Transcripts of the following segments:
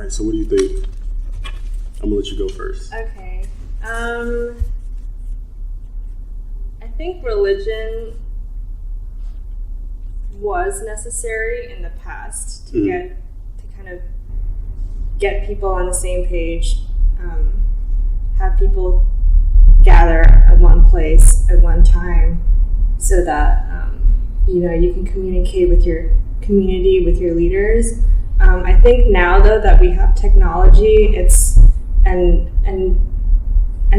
right, so what do you think? I'm gonna let you go first. Okay. I think religion was necessary in the past to kind of get people on the same page, have people gather at one place at one time, so that you can communicate with your community, with your leaders. I think now though that we have technology, and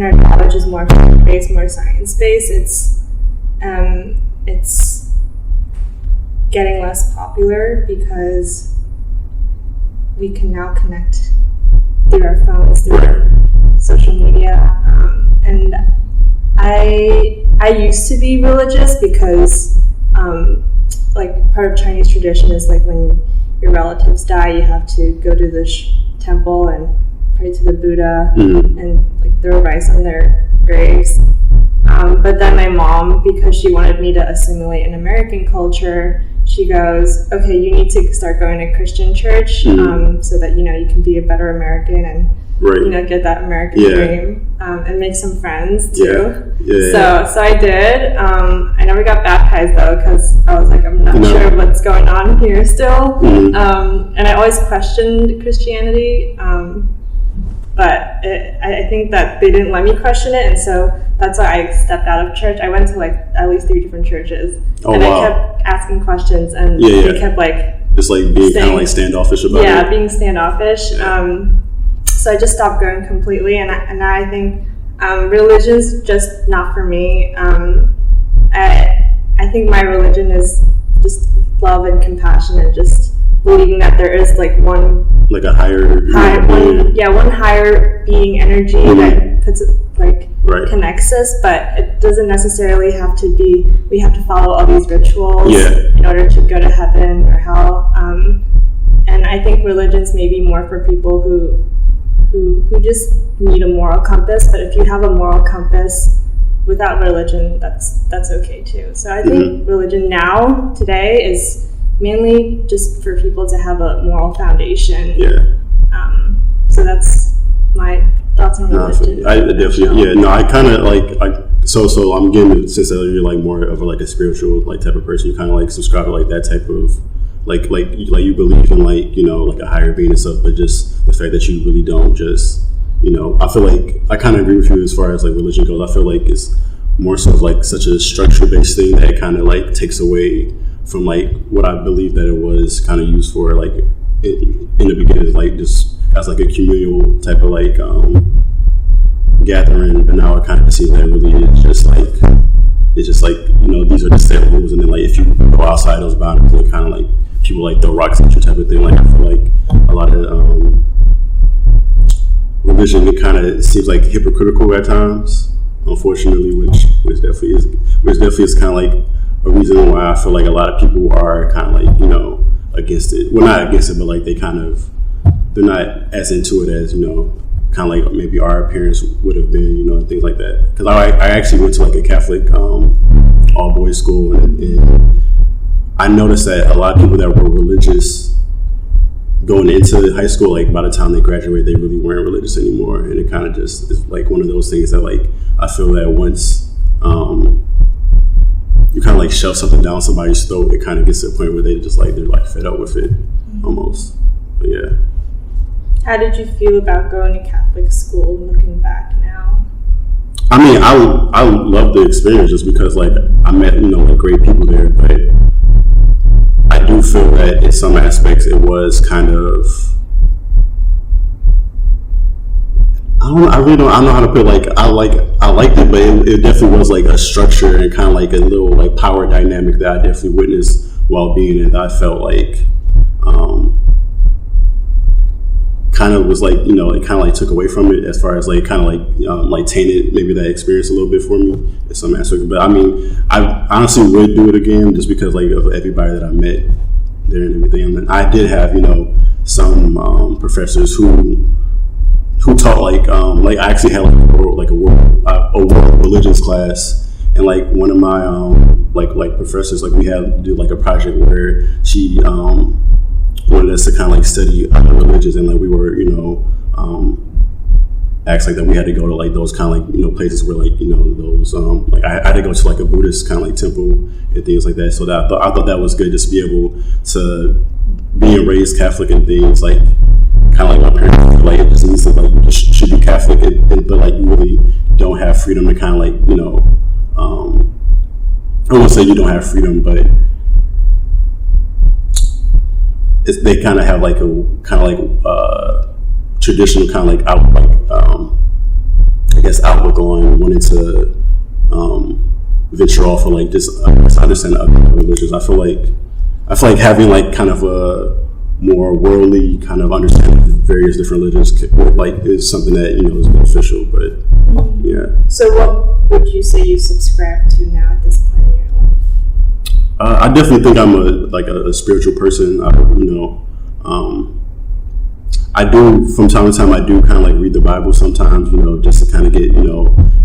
our knowledge is more fact-based, more science-based, it's getting less popular because we can now connect through our phones, through our social media. And I used to be religious because like part of Chinese tradition is like when your relatives die, you have to go to the temple and pray to the Buddha and like throw rice on their graves. But then my mom, because she wanted me to assimilate an American culture, she goes, okay, you need to start going to Christian church so that, you can be a better American and, get that American dream and make some friends too. So I did. I never got baptized though, because I was like, I'm not sure what's going on here still. And I always questioned Christianity. But I think that they didn't let me question it, and so that's why I stepped out of church. I went to like at least 3 different churches, I kept asking questions, and they kept like just like being kind of like standoffish about it. Yeah, being standoffish. So I just stopped going completely, and I think religion's just not for me. I think my religion is just love and compassion, and just believing that there is like one higher being energy that puts it connects us, but it doesn't necessarily have to be. We have to follow all these rituals in order to go to heaven or hell. And I think religion's maybe more for people who just need a moral compass. But if you have a moral compass without religion, that's okay too. So I think religion now today is mainly just for people to have a moral foundation. So that's my thoughts on religion. I definitely, I kind of like, so I'm getting the sense that you're like more of a spiritual like type of person. You kind of like subscribe to like that type of like you believe in like a higher being and stuff, but just the fact that you really don't just I feel like I kind of agree with you as far as like religion goes. I feel like it's more so like such a structure based thing that kind of like takes away from like what I believe that it was kind of used for, like in the beginning, like just as like a communal type of like gathering, but now it kind of seems that really is just like these are the set rules, and then like if you go outside those boundaries, it kind of like people like throw rocks at you type of thing. Like I feel like a lot of religion, it kind of seems like hypocritical at times, unfortunately, which definitely is kind of like a reason why I feel like a lot of people are kind of like, against it. Well, not against it, but like they're not as into it as, kind of like maybe our parents would have been, and things like that. Because I actually went to like a Catholic all boys school, and I noticed that a lot of people that were religious going into high school, like by the time they graduated, they really weren't religious anymore. And it kind of just is like one of those things that like I feel that once you kind of like shove something down somebody's throat, it kind of gets to a point where they're like fed up with it almost. But yeah. How did you feel about going to Catholic school looking back now? I mean, I love the experience just because like I met, like great people there, but I do feel that in some aspects it was kind of, I really don't know how to put it. Like I liked it, but it definitely was like a structure and kind of like a little like power dynamic that I definitely witnessed while being in it. I felt like kind of was like, it kind of like took away from it as far as like kind of like tainted maybe that experience a little bit for me in some aspects. But I mean, I honestly would do it again just because like of everybody that I met there and everything. And I did have some professors who taught like I actually had like a world religions class, and like one of my like professors, like we had to do like a project where she wanted us to kind of like study other religions, and like we were, acts like that we had to go to like those kind of like places where like those like I had to go to like a Buddhist kind of like temple and things like that. So that I thought that was good, just to be able to being raised Catholic and things like kind of like my parents like it just means that like you just should be Catholic, but like you really don't have freedom to kind of like I don't want to say you don't have freedom, but they kind of have like a kind of like traditional kind of like I guess outlook on wanting to venture off or like just understand other religions. I feel like having like kind of a more worldly kind of understanding of various different religions like is something that is beneficial. But yeah. So what would you say you subscribe to now at this point in your life? I definitely think I'm a spiritual person. I do from time to time. I do kind of like read the Bible sometimes, just to kind of get,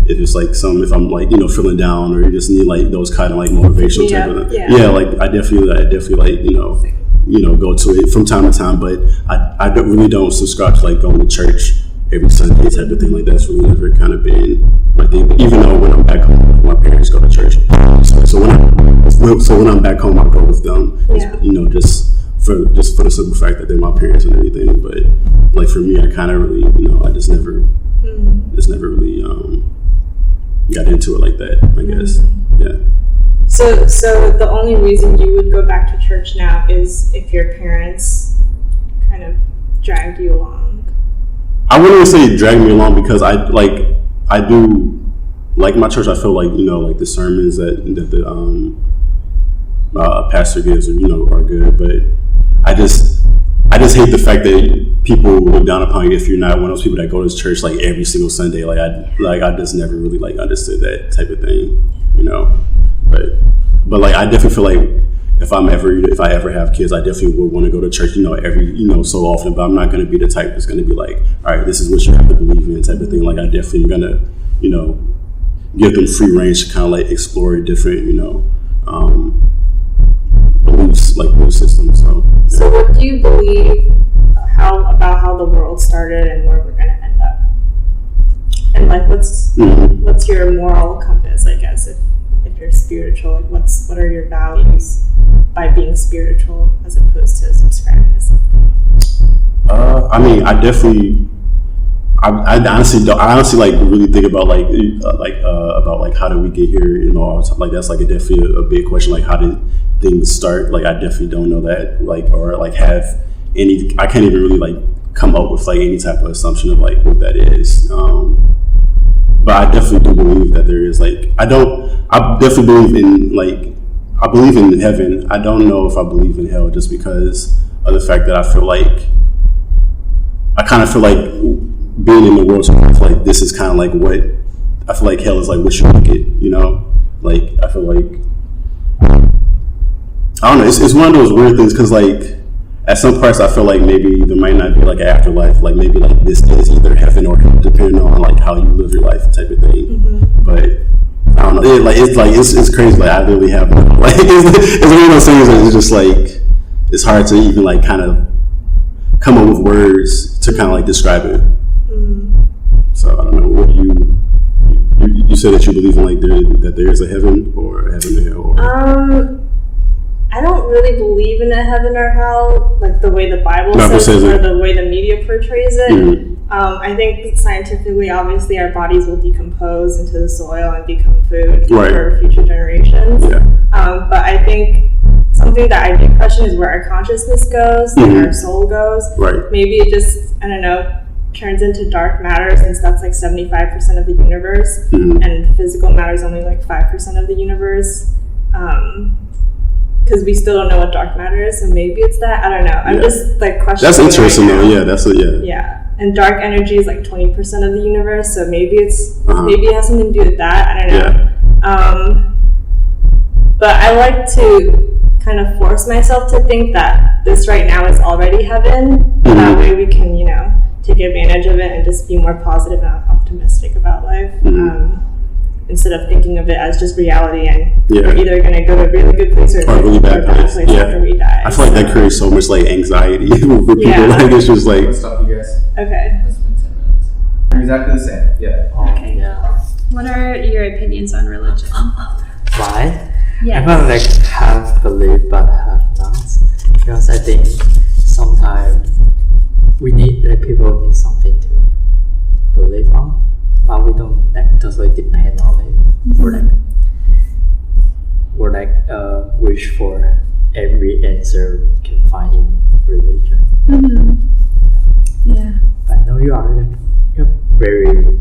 if it's like if I'm like, feeling down or you just need like those kind of like motivational type of thing. Yeah. Like I definitely like, go to it from time to time, but I really don't subscribe to like going to church every Sunday type of thing. Like that's really never kind of been my thing. But even though when I'm back home, my parents go to church, so when I'm back home, I go with them. Yeah. Just for the simple fact that they're my parents and everything. But like for me, I kind of really, I just never really got into it like that, I guess. Yeah. So the only reason you would go back to church now is if your parents kind of dragged you along. I wouldn't even say drag me along, because I do like my church. I feel like like the sermons that the pastor gives are good, but I just hate the fact that people look down upon you if you're not one of those people that go to church like every single Sunday. Like I just never really like understood that type of thing, But like I definitely feel like if I ever have kids, I definitely would want to go to church, every so often. But I'm not going to be the type that's going to be like, all right, this is what you have to believe in type of thing. Like I definitely am going to give them free range to kind of like explore different belief systems. So what do you believe about how the world started and where we're going to end up? And like what's your moral compass, I guess, if you're spiritual? Like what are your values by being spiritual as opposed to subscribing to something? I mean, I honestly like really think about about like how did we get here, all the time. Like that's like definitely a big question. Like how did things start? Like I definitely don't know that, or have any. I can't even really like come up with like any type of assumption of like what that is. But I definitely do believe that there is like I definitely believe in I believe in heaven. I don't know if I believe in hell, just because of the fact that I kind of feel like being in the world, so I feel like this is kind of like what I feel like hell is like what you make it, like I feel like I don't know, it's one of those weird things, because like at some parts I feel like maybe there might not be like an afterlife, like maybe like this is either heaven or hell, depending on like how you live your life type of thing. Mm-hmm. But I don't know, it's crazy. Like I literally have like it's one of those things that it's just like it's hard to even like kind of come up with words to kind of like describe it. So I don't know. What you said that you believe in like that there is a heaven or a heaven and hell? I don't really believe in a heaven or hell like the way the Bible says or the way the media portrays it. Mm-hmm. I think scientifically, obviously, our bodies will decompose into the soil and become food for future generations. Yeah. But I think something that I do question is where our consciousness goes, mm-hmm. and our soul goes. Right. Maybe it just, I don't know, turns into dark matter, since that's like 75% of the universe, mm-hmm. and physical matter is only like 5% of the universe. Because we still don't know what dark matter is, so maybe it's that. I don't know. I'm just like questioning. That's interesting, though. Yeah, Yeah, and dark energy is like 20% of the universe, so maybe maybe it has something to do with that. I don't know. Yeah. But I like to kind of force myself to think that this right now is already heaven. Mm-hmm. That way we can, take advantage of it and just be more positive and optimistic about life. Mm-hmm. instead of thinking of it as just reality and Yeah. we're either going to go to a really good place or Or a really bad place. Yeah. after we die. I feel like that creates so much like anxiety for people. Yeah. Like it's just like Let's stop you guys. Okay. It's been 10 minutes. You're exactly the same. Yeah. Okay. Yeah. What are your opinions on religion? Why? Yes. I kind of like have belief but have not, because I think sometimes we need like people need something to believe on, but we don't like totally depend on it or wish for every answer we can find in religion. Yeah. But I know you're very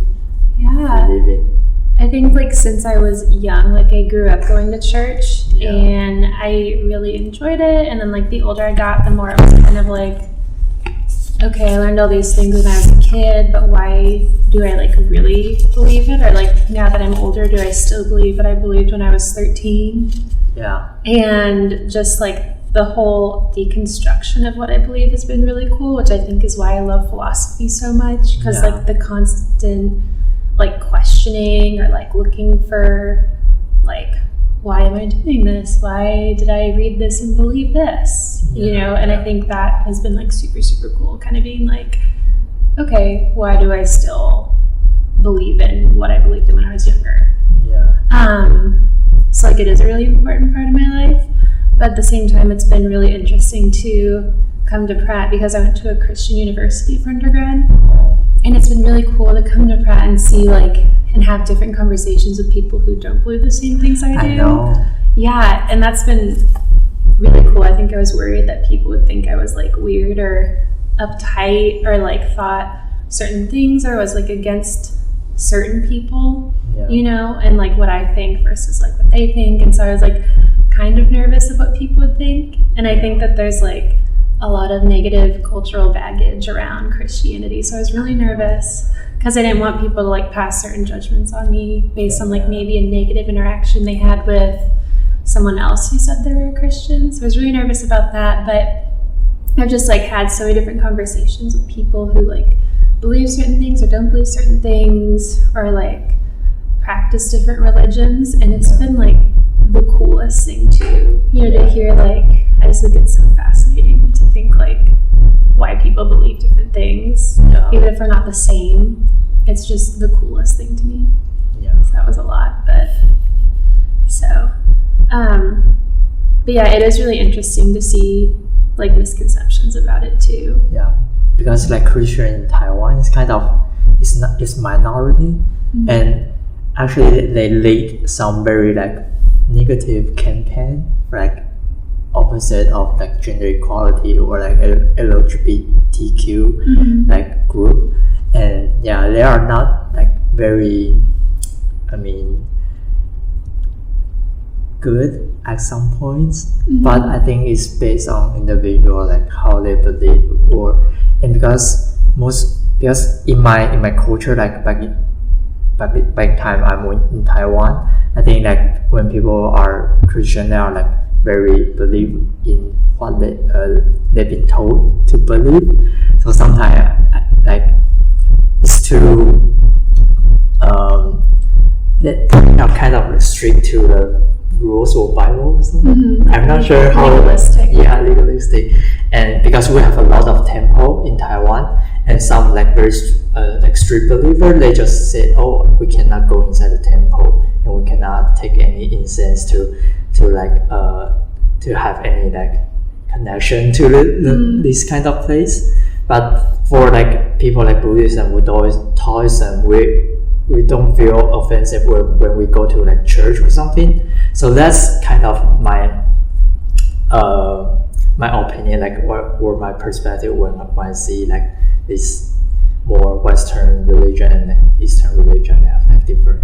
Yeah. believing. I think like since I was young, like I grew up going to church Yeah. and I really enjoyed it. And then like the older I got, the more I was kind of like, okay, I learned all these things when I was a kid, but why do I like really believe it? Or like now that I'm older, do I still believe what I believed when I was 13? Yeah. And just like the whole deconstruction of what I believe has been really cool, which I think is why I love philosophy so much, because Yeah. like the constant like questioning or like looking for like, why am I doing this? Why did I read this and believe this? You Yeah. know, and I think that has been like super, super cool, kind of being like, okay, why do I still believe in what I believed in when I was younger? Yeah. So like it is a really important part of my life, but at the same time it's been really interesting to come to Pratt because I went to a Christian university for undergrad, and it's been really cool to come to Pratt and see like and have different conversations with people who don't believe the same things I do. I know. Yeah, and that's been really cool. I think I was worried that people would think I was like weird or uptight or like thought certain things or was like against certain people, Yeah. you know, and like what I think versus like what they think. And so I was like kind of nervous of what people would think. And I think that there's like a lot of negative cultural baggage around Christianity. So I was really nervous because I didn't want people to like pass certain judgments on me based on like maybe a negative interaction they had with someone else who said they were a Christian. So I was really nervous about that. But I've just like had so many different conversations with people who like believe certain things or don't believe certain things or like practice different religions, and it's been like the coolest thing to, you know, to hear. Like I just think it's so fascinating to think like why people believe different things, even if they're not the same. It's just the coolest thing to me. Yeah. So that was a lot, but yeah, it is really interesting to see like misconceptions about it too. Yeah, because like Christian in Taiwan is kind of it's minority, and actually they lead some very like negative campaign like opposite of like gender equality or like LGBTQ like group, and yeah, they are not like very, I mean, good at some points, but I think it's based on individual like how they believe and because in my culture like back time I'm in Taiwan, I think like when people are Christian they are like very believe in what they've been told to believe, so sometimes like it's too they are kind of strict to the rules or Bible or something. I'm not sure how Legalistic. Yeah, legalistic. And because we have a lot of temple in Taiwan, and some like very like strict believer, they just say, oh, we cannot go inside the temple and we cannot take any incense to have any like connection to this kind of place. But for like people like Buddhism, Taoism, we don't feel offensive when we go to like church or something. So that's kind of my opinion, like or my perspective when I see like this more Western religion and like Eastern religion, they have like different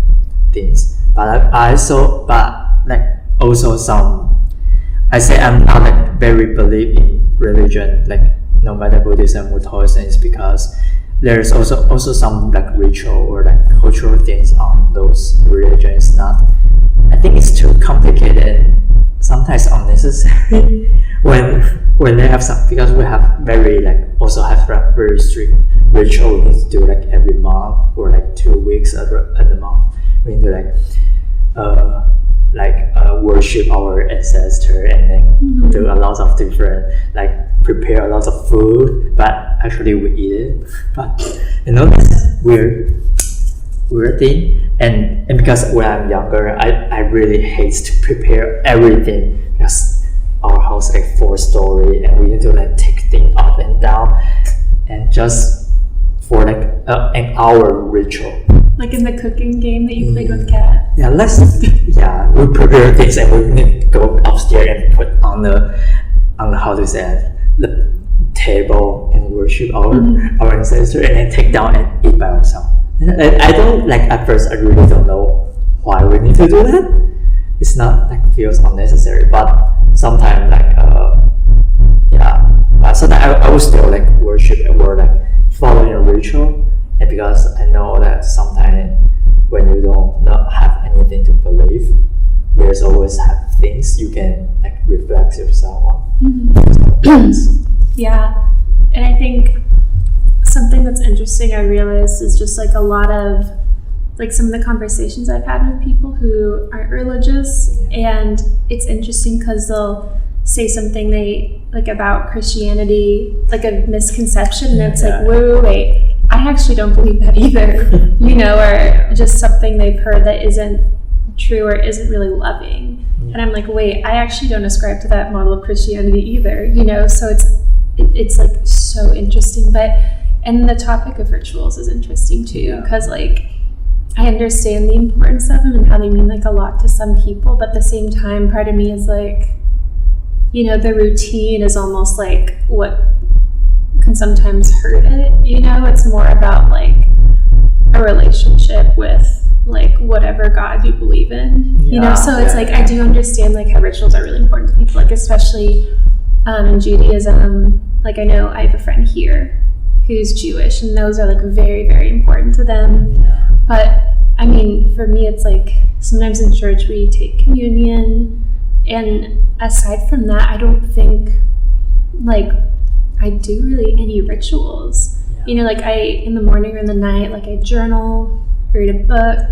things. But I say I'm not like very believe in religion, like no matter Buddhism or Taoism, is because there's also some like ritual or like cultural things on those religions. I think it's too complicated and sometimes unnecessary when when they have some, because we have very also have very strict ritual we need to do every month or 2 weeks at the month. We need to worship our ancestor and then do a lot of different prepare a lot of food, but actually we eat it. But that's weird thing. And because when I'm younger, I really hate to prepare everything because our house 4-story and we need to take things up and down and just for an hour ritual. Like in the cooking game that you played with Kat. Yeah, we prepare things and we need to go upstairs and put on the how to say it, the table and worship our ancestor and then take down and eat by ourselves. And I don't at first I really don't know why we need to do that. It's not feels unnecessary, but sometimes but sometimes I will still worship or following a ritual. And because I know that sometimes when you don't not have anything to believe, there's always have things you can reflect yourself on. Yeah, and I think something that's interesting I realized is just a lot of some of the conversations I've had with people who aren't religious, and it's interesting because they'll say something they about Christianity, a misconception, and it's wait. I actually don't believe that either, or just something they've heard that isn't true or isn't really loving. And I'm wait, I actually don't ascribe to that model of Christianity either, so it's so interesting. And the topic of rituals is interesting too, because I understand the importance of them and how they mean a lot to some people, but at the same time, part of me is the routine is almost what can sometimes hurt it, it's more about a relationship with whatever God you believe in, so it's I do understand how rituals are really important to people, especially in Judaism. I know I have a friend here who's Jewish and those are very, very important to them, but I mean for me it's sometimes in church we take communion, and aside from that I don't think I do really any rituals. I in the morning or in the night, I journal, read a book,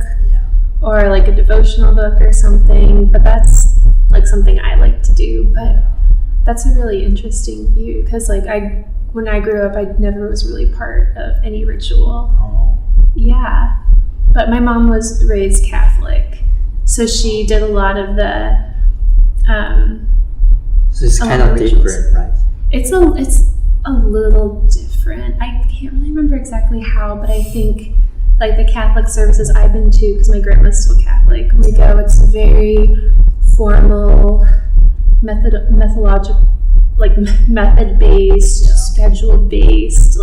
or a devotional book or something. But that's something I like to do. But that's a really interesting view because when I grew up, I never was really part of any ritual. Oh. Yeah, but my mom was raised Catholic, so she did a lot of the. So it's kind of different, right? It's a little different. I can't really remember exactly how, but I think the Catholic services I've been to, because my grandma's still Catholic, when we go, it's very formal, methodological, method-based, schedule-based,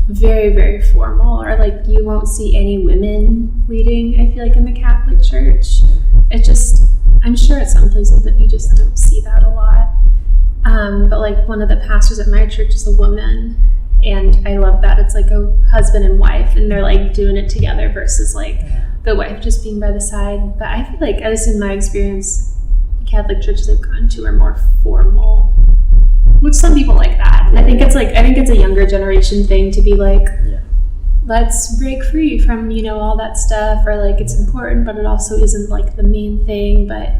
very, very formal, or you won't see any women leading, I feel in the Catholic Church. It just, I'm sure at some places that you just don't see that a lot. But one of the pastors at my church is a woman, and I love that. It's a husband and wife, and they're doing it together versus the wife just being by the side. But I feel at least in my experience, the Catholic churches I've gone to are more formal, which some people like that. And I think it's a younger generation thing to be let's break free from all that stuff, or it's important, but it also isn't the main thing. But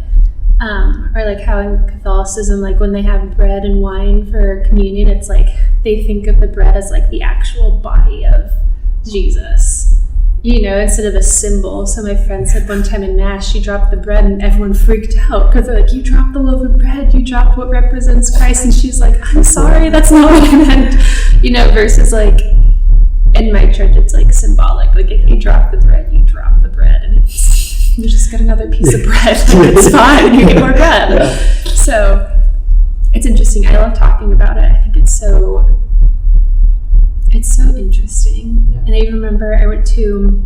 or how in Catholicism, when they have bread and wine for communion, it's they think of the bread as the actual body of Jesus, instead of a symbol. So my friend said one time in Mass, she dropped the bread and everyone freaked out because they're you dropped the loaf of bread, you dropped what represents Christ. And she's I'm sorry, that's not what I meant, versus in my church, it's symbolic. If you drop the bread, you drop the bread, and you just get another piece of bread. It's fine. You get more bread. Yeah. So it's interesting. I love talking about it. I think it's so interesting. Yeah. And I even remember I went to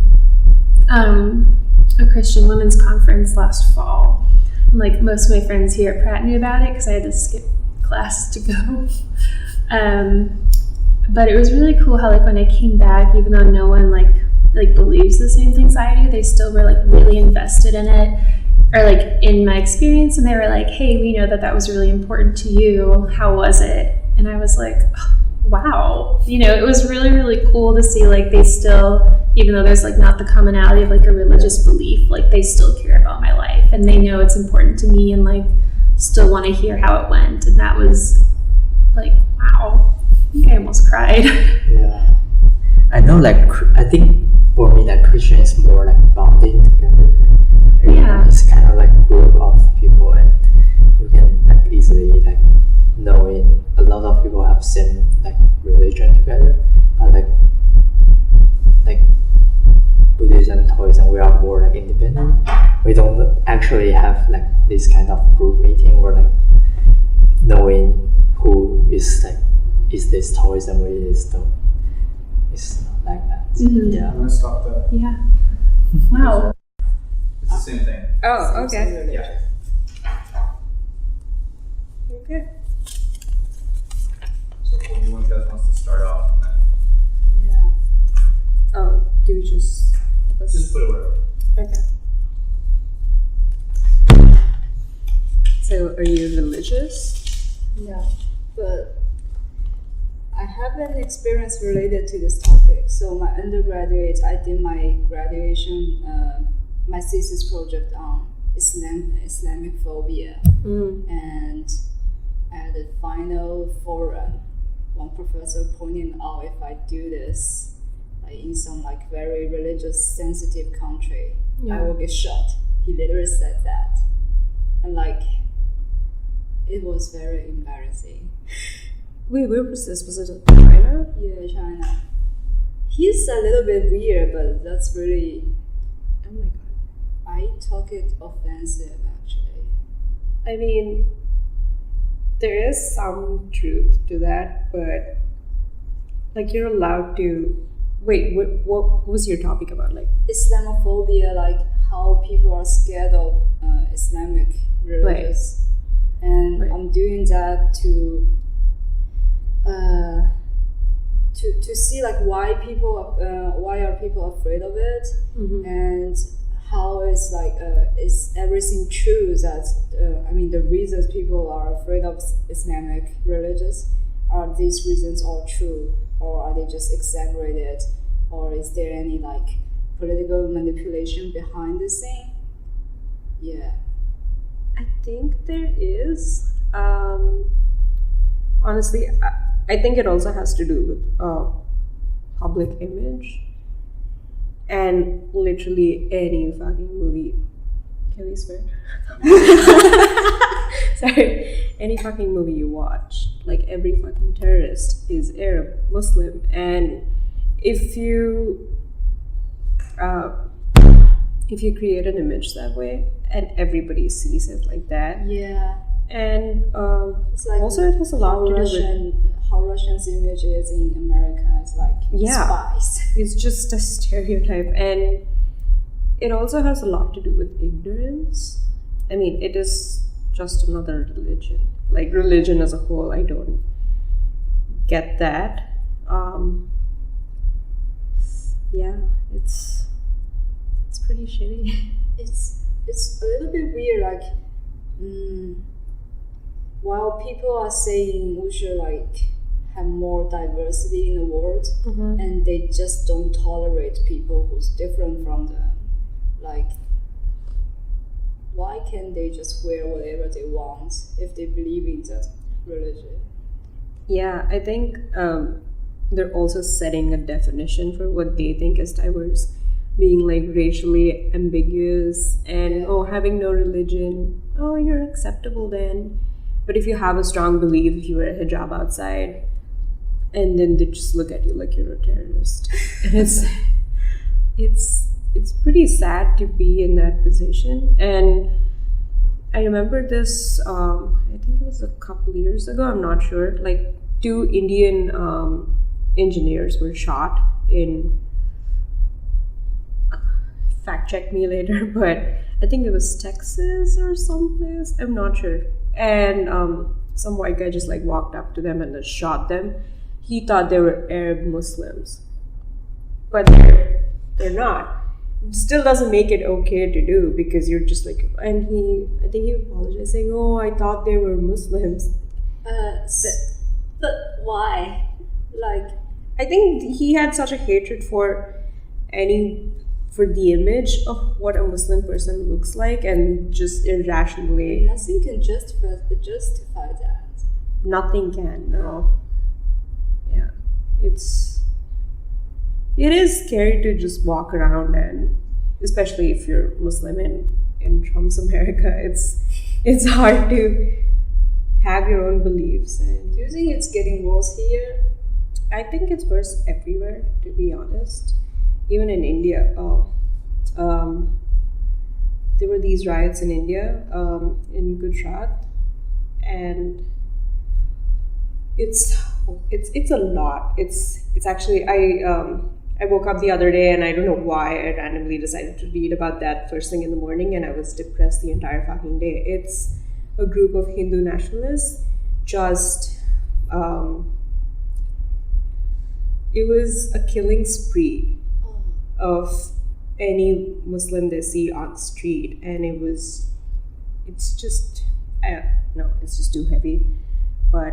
a Christian women's conference last fall. And most of my friends here at Pratt knew about it because I had to skip class to go. But it was really cool how when I came back, even though no one believes the same things I do, they still were really invested in it. or like in my experience, and they were like, hey, we know that that was really important to you. How was it? And I was like, oh, wow. You know, it was really, really cool to see like they still, even though there's like not the commonality of like a religious belief, like they still care about my life and they know it's important to me and like still want to hear how it went. And that was like, wow. I think I almost cried. Yeah, I know. Like, I think for me, that Christian is more like bonding together. Like, Yeah. It's kind of like group of people, and you can like easily like knowing a lot of people have same like religion together, but like Buddhism, Taoism, we are more like independent. We don't actually have like this kind of group meeting or like knowing who is like. Is this Taoism or is the? It's not like that. Mhm. Yeah. I'm gonna stop that. Yeah. Wow. It's the same thing. Oh, okay. Yeah. Okay. So if anyone guys wants to start off, Yeah. Oh, do we just? just put it wherever. Okay. So, are you religious? No, but I have an experience related to this topic. So my undergraduate, I did my graduation, my thesis project on Islamic phobia, and at the final forum, one professor pointed out if I do this, like in some like very religious sensitive country, I will get shot. He literally said that, and like it was very embarrassing. Wait, where was this? Was it China? Yeah, China. He's a little bit weird, but that's really, Oh my god. I took it offensive actually. I mean, there is some truth to that, but like you're allowed to. Wait, what was your topic about? Like, Islamophobia, like how people are scared of Islamic religious. And Right. I'm doing that to see like why are people afraid of it, and how is like is everything true that I mean the reasons people are afraid of Islamic religious, are these reasons all true or are they just exaggerated, or is there any like political manipulation behind this thing? Yeah. I think there is. Honestly, I think it also has to do with public image. And literally any fucking movie. Can we swear? Sorry. Any fucking movie you watch, like every fucking terrorist is Arab, Muslim. And if you create an image that way and everybody sees it like that, Yeah. and It's like also it has a lot to do with, how Russian's image is in America is like spies. it's just a stereotype, and it also has a lot to do with ignorance. I mean, it is just another religion. Like religion as a whole, I don't get that. Yeah, it's pretty shitty. It's a little bit weird, like while people are saying we should like have more diversity in the world, and they just don't tolerate people who's different from them. Like, why can't they just wear whatever they want if they believe in that religion? Yeah, I think they're also setting a definition for what they think is diverse, being like racially ambiguous and having no religion. Oh, you're acceptable then. But if you have a strong belief, if you wear a hijab outside, and then they just look at you like you're a terrorist, and it's pretty sad to be in that position. And I remember this. I think it was a couple years ago. I'm not sure. Like 2 Indian engineers were shot in. Fact check me later, but I think it was Texas or someplace. I'm not sure. And some white guy just like walked up to them and just shot them. He thought they were Arab Muslims, but they're not. still doesn't make it okay to do, because you're just like, and I think he apologized saying, "Oh, I thought they were Muslims." But why? Like, I think he had such a hatred for the image of what a Muslim person looks like, and just irrationally, nothing can justify that. nothing can. No. Yeah, it is scary to just walk around, and especially if you're Muslim in Trump's America, it's hard to have your own beliefs. And Do you think it's getting worse here? I think it's worse everywhere, to be honest. Even in India, there were these riots in India, in Gujarat, and it's a lot. It's actually I woke up the other day, and I don't know why I randomly decided to read about that first thing in the morning, and I was depressed the entire fucking day. It's a group of Hindu nationalists just. It was a killing spree of any Muslim they see on the street, and it's just too heavy. But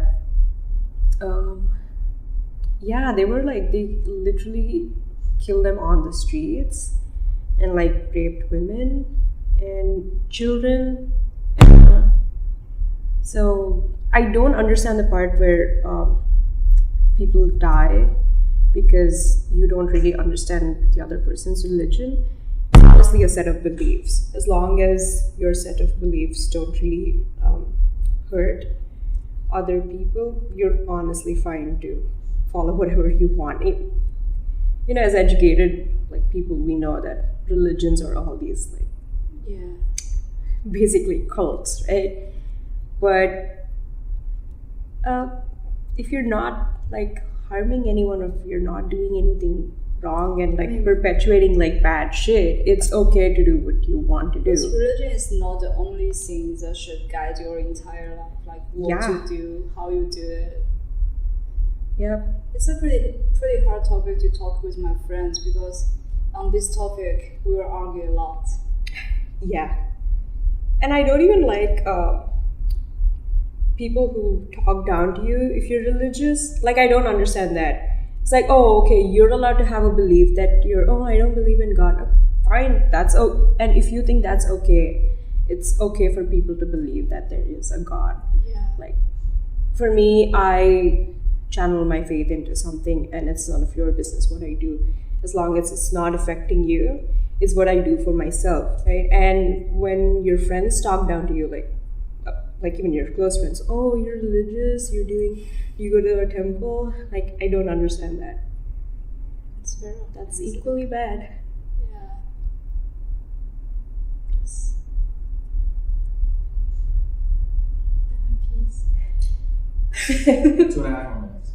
yeah, they literally killed them on the streets, and like raped women and children. So I don't understand the part where people die because you don't really understand the other person's religion. It's honestly a set of beliefs. As long as your set of beliefs don't really hurt other people, you're honestly fine to follow whatever you want. You know, as educated people, we know that religions are all these basically cults, right? But if you're not harming anyone, or if you're not doing anything wrong and perpetuating bad shit, it's okay to do what you want to do. Because religion is not the only thing that should guide your entire life, what to do, how you do it. Yep. It's a pretty hard topic to talk with my friends, because on this topic we will argue a lot. Yeah. And I don't even like people who talk down to you if you're religious. I don't understand that. It's oh, okay, you're allowed to have a belief that I don't believe in God. Fine, that's and if you think that's okay, it's okay for people to believe that there is a God. Yeah. For me, I channel my faith into something, and it's none of your business what I do. As long as it's not affecting you, it's what I do for myself, right? And when your friends talk down to you, even your close friends, oh, you're religious, you go to a temple, I don't understand that. It's very That's equally bad. Yeah. Yes. 2.5 more minutes.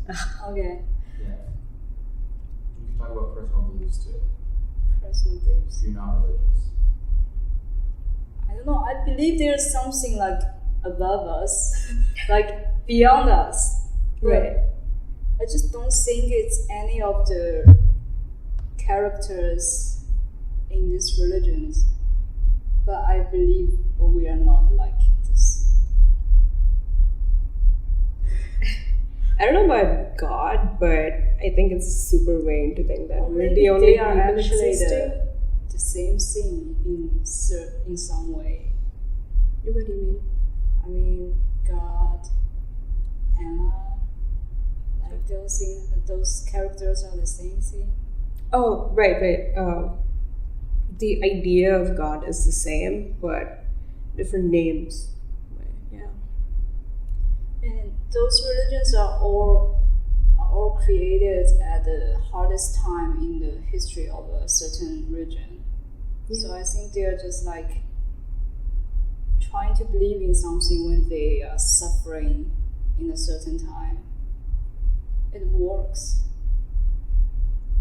Okay. Yeah. You can talk about personal beliefs too. Personal beliefs. If you're not religious. I don't know. I believe there's something above us, beyond us. Right. I just don't think it's any of the characters in these religions. But I believe we are not like this. I don't know about God, but I think it's super vain to think that Or we're maybe the only they are people actually existing. the same thing in some way. What do you mean? I mean, God, Anna, those things, those characters are the same thing. Oh, right. The idea of God is the same, but different names. Yeah. And those religions are all created at the hardest time in the history of a certain region. Yeah. So I think they are just trying to believe in something when they are suffering in a certain time. It works.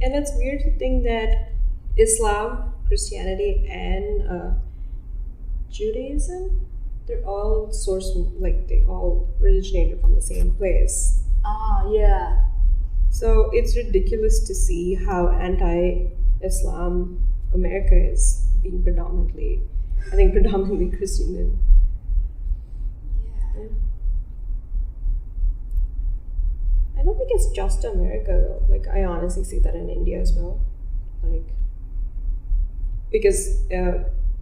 And it's weird to think that Islam, Christianity, and Judaism, they're all sourced from, they all originated from the same place. Ah, yeah. So it's ridiculous to see how anti-Islam a America is being predominantly Christian. And, yeah. I don't think it's just America though. Like I honestly see that in India as well. Like because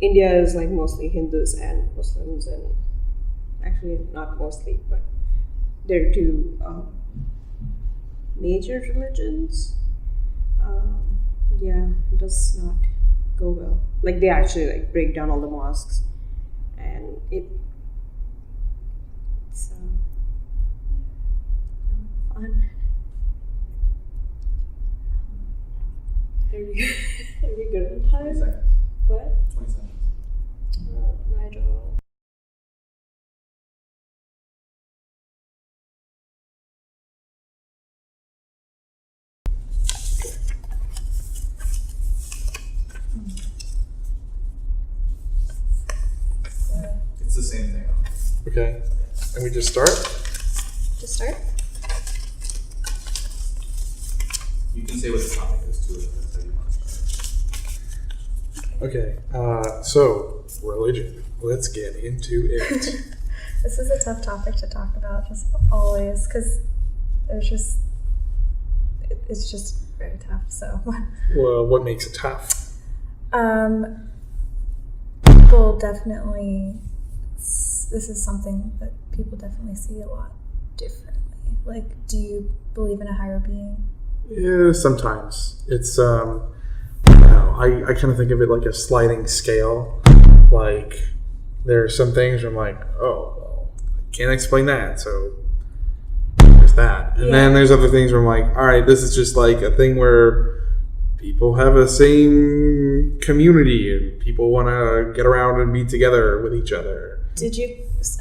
India is like mostly Hindus and Muslims, and actually not mostly, but they're two major religions. Yeah, it does not go well. Like they actually like break down all the mosques, and it's fun. Are we good on 20 time? seconds. What? 20 seconds. Nigel. It's the same thing. Okay. And we just start? Just start? You can say what the topic is too, if that's how you want to start. Okay. So, religion. Let's get into it. This is a tough topic to talk about, just always, because it's just very tough. So, Well, what makes it tough? people definitely. This is something that people definitely see a lot differently. Like, do you believe in a higher being? Yeah, sometimes. It's, I don't know. I kind of think of it like a sliding scale. Like, there are some things where I'm like, oh, well, I can't explain that, so there's that. And then there's other things where I'm like, all right, this is just like a thing where people have a same community and people want to get around and be together with each other.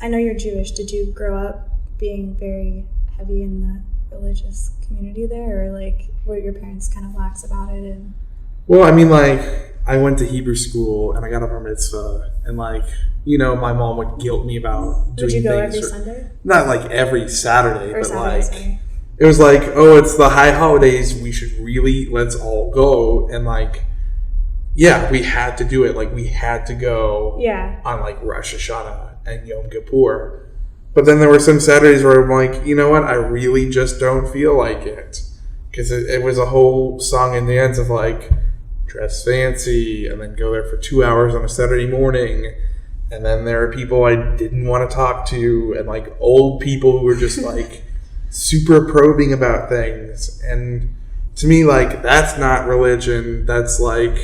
I know you're Jewish, did you grow up being very heavy in the religious community there, or like were your parents kind of lax about it? And Well, I mean, like, I went to Hebrew school and I got a bar mitzvah, and like, you know, my mom would guilt me about doing would you go things. every Sunday? Not like every Saturday, Or but Saturday, like sorry. it was like, oh, it's the high holidays. We should really let's all go, and like, yeah, we had to do it. Like, we had to go Yeah. on like Rosh Hashanah and Yom Kippur. But then there were some Saturdays where I'm like, you know what? I really just don't feel like it, because it was a whole song and dance of like dress fancy and then go there for 2 hours on a Saturday morning. And then there are people I didn't want to talk to, and like old people who were just like super probing about things. And to me, like, that's not religion. That's like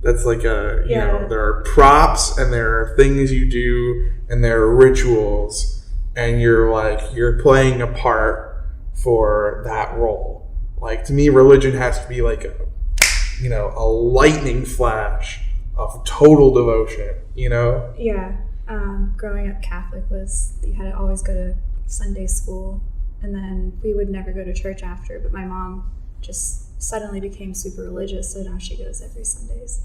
a, you know, there are props and there are things you do and there are rituals, and you're playing a part for that role. Like, to me, religion has to be like a, you know, a lightning flash of total devotion, you know? Yeah. Growing up Catholic was, you had to always go to Sunday school, and then we would never go to church after, but my mom just suddenly became super religious, so now she goes every Sundays.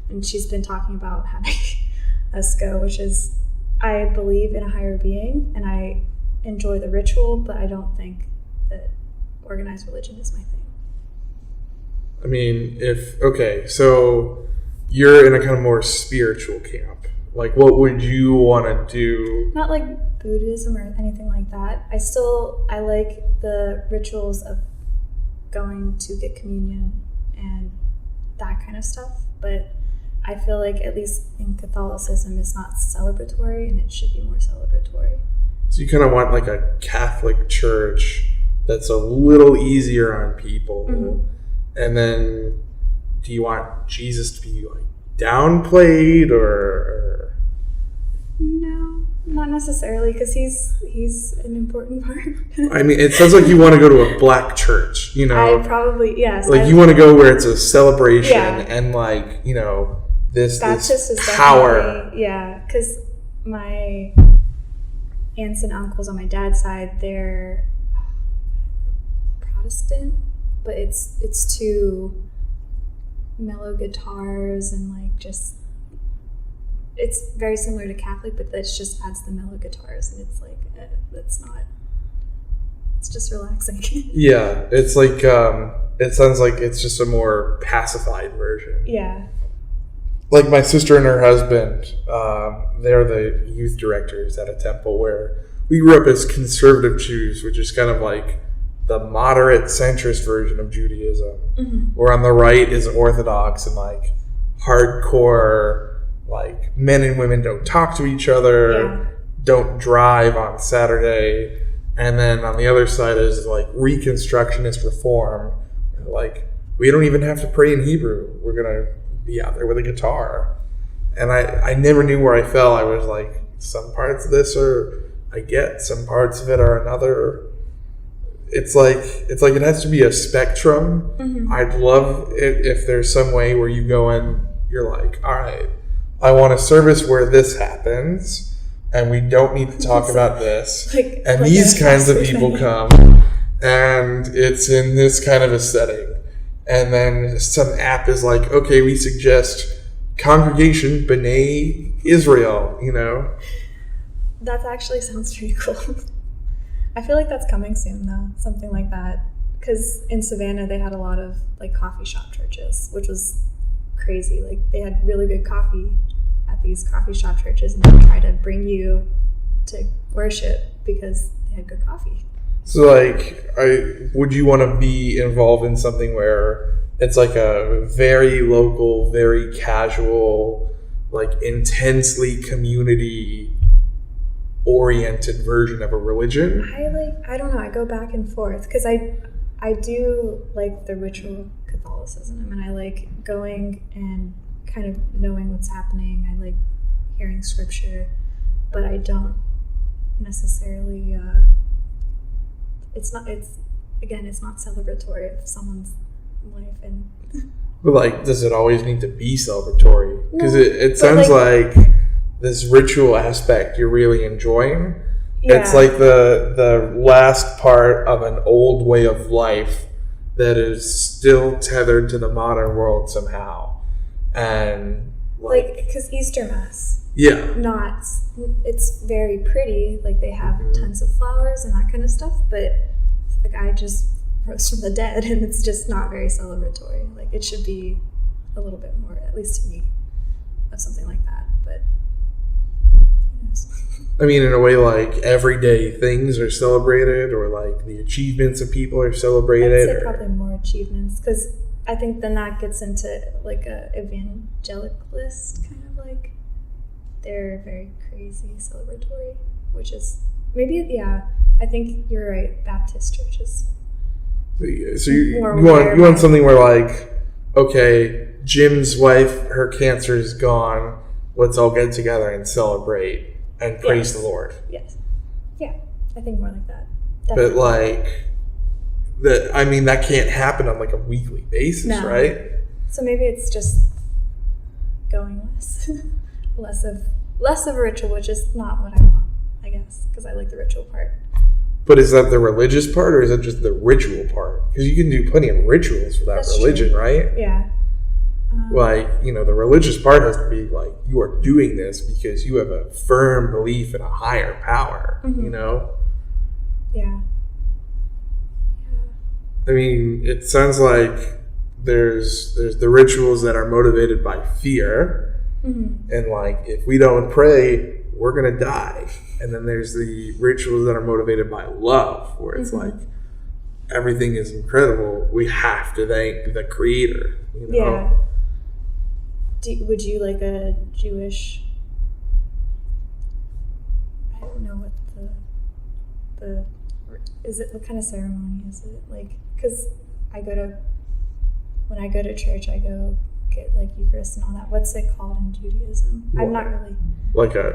And she's been talking about having us go, which is, I believe in a higher being, and I enjoy the ritual, but I don't think that organized religion is my thing. I mean, so you're in a kind of more spiritual camp. Like, what would you want to do? Not like Buddhism or anything like that. I like the rituals of going to get communion and that kind of stuff, but I feel like, at least in Catholicism, it's not celebratory, and it should be more celebratory. So you kind of want like a Catholic church that's a little easier on people. Mm-hmm. And then do you want Jesus to be like downplayed or? No, not necessarily, because he's an important part. I mean, it sounds like you want to go to a black church, you know? I probably, yes. Like, you want to go where it's a celebration, Yeah. and like, you know, That's just as power. definitely, yeah, because my aunts and uncles on my dad's side, they're Protestant, but it's too mellow guitars and like just, it's very similar to Catholic, but that just adds the mellow guitars, and it's like that's not, it's just relaxing. Yeah, it's like it sounds like it's just a more pacified version. Yeah. like my sister and her husband, they're the youth directors at a temple where we grew up as conservative Jews, which is kind of like the moderate centrist version of Judaism. Where on the right is Orthodox and like hardcore, like men and women don't talk to each other, don't drive on Saturday. And then on the other side is like Reconstructionist reform. Like, we don't even have to pray in Hebrew. We're going to be out there with a guitar. And I never knew where I fell. I was like, some parts of this are, I get, some parts of it are another. It's like it has to be a spectrum. I'd love it if there's some way where you go in, you're like, all right, I want a service where this happens, and we don't need to talk about this. And these kinds of people come, and it's in this kind of a setting. And then some app is like, okay, we suggest Congregation B'nai Israel, you know? That actually sounds pretty cool. I feel like that's coming soon, though, something like that. Because in Savannah, they had a lot of like coffee shop churches, which was crazy. Like, they had really good coffee at these coffee shop churches, and they would try to bring you to worship because they had good coffee. So, like, would you want to be involved in something where it's like a very local, very casual, like intensely community-oriented version of a religion? I don't know. I go back and forth because I do like the ritual Catholicism, and I like going and kind of knowing what's happening. I like hearing scripture, but I don't necessarily. It's not celebratory of someone's life, and But like, does it always need to be celebratory? Because it but sounds like this ritual aspect you're really enjoying. Yeah. It's like the last part of an old way of life that is still tethered to the modern world somehow. And like, because Easter Mass, yeah, it's very pretty. Like, they have tons of flowers and that kind of stuff, but the guy just rose from the dead, and it's just not very celebratory. Like, it should be a little bit more, at least to me, of something like that. But who knows? I mean, in a way, like everyday things are celebrated, or like the achievements of people are celebrated. I'd say probably more achievements, because I think then that gets into like a evangelicalist kind of like, they're very crazy celebratory, which is maybe, I think you're right. Baptist churches. So you want something where, like, okay, Jim's wife, her cancer is gone. Let's all get together and celebrate and praise the Lord. Yes. Yeah, I think more like that. But like that can't happen on like a weekly basis, right? So maybe it's just going less of a ritual, which is not what I want, I guess, because I like the ritual part. But is that the religious part, or is it just the ritual part? Because you can do plenty of rituals without religion, right? Yeah. Like, the religious part has to be like, you are doing this because you have a firm belief in a higher power, Yeah. I mean, it sounds like there's the rituals that are motivated by fear, and like, if we don't pray, we're gonna die. And then there's the rituals that are motivated by love, where it's like, everything is incredible. We have to thank the Creator. Yeah. Would you like a Jewish? I don't know what the is it? What kind of ceremony is it? Like, because when I go to church, I go get like Eucharist and all that. What's it called in Judaism? I'm not really. Like a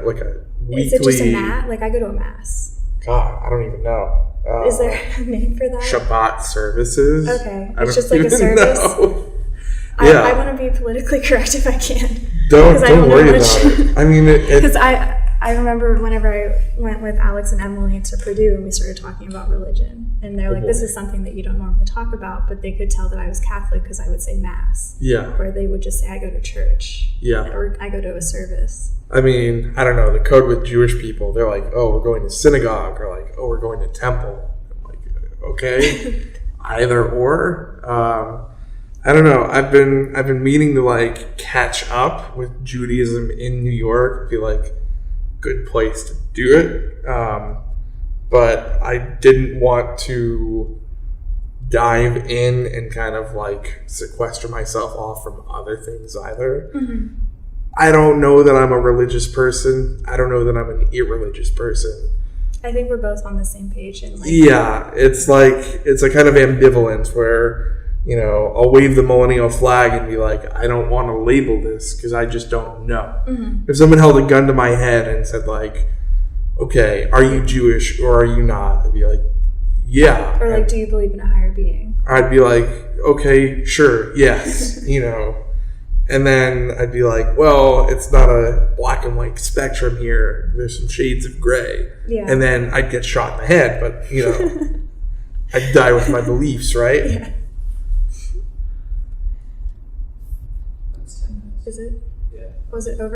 weekly. Is it just a mass? Like, I go to a mass. God, I don't even know. Is there a name for that? Shabbat services. Okay, it's just like a service. Yeah. I want to be politically correct if I can. Don't worry about it. I mean, because I remember whenever I went with Alex and Emily to Purdue and we started talking about religion, and they're like, this is something that you don't normally talk about, but they could tell that I was Catholic because I would say Mass. Yeah. Or they would just say, I go to church. Yeah. Or I go to a service. I mean, I don't know, the code with Jewish people, they're like, oh, we're going to synagogue, or like, oh, we're going to temple. I'm like, okay, either or. I don't know. I've been meaning to like catch up with Judaism in New York. I feel like good place to do it. But I didn't want to dive in and kind of like sequester myself off from other things either. Mm-hmm. I don't know that I'm a religious person. I don't know that I'm an irreligious person. I think we're both on the same page. And like, Yeah, it's a kind of ambivalence where, you know, I'll wave the millennial flag and be like, I don't want to label this because I just don't know. Mm-hmm. If someone held a gun to my head and said like, okay, are you Jewish or are you not? I'd be like, yeah. Or like, do you believe in a higher being? I'd be like, okay, sure, yes, you know. And then I'd be like, well, it's not a black and white spectrum here. There's some shades of gray. Yeah. And then I'd get shot in the head, but, you know, I'd die with my beliefs, right? Yeah. That's 10 minutes. Is it? Yeah. Was it over?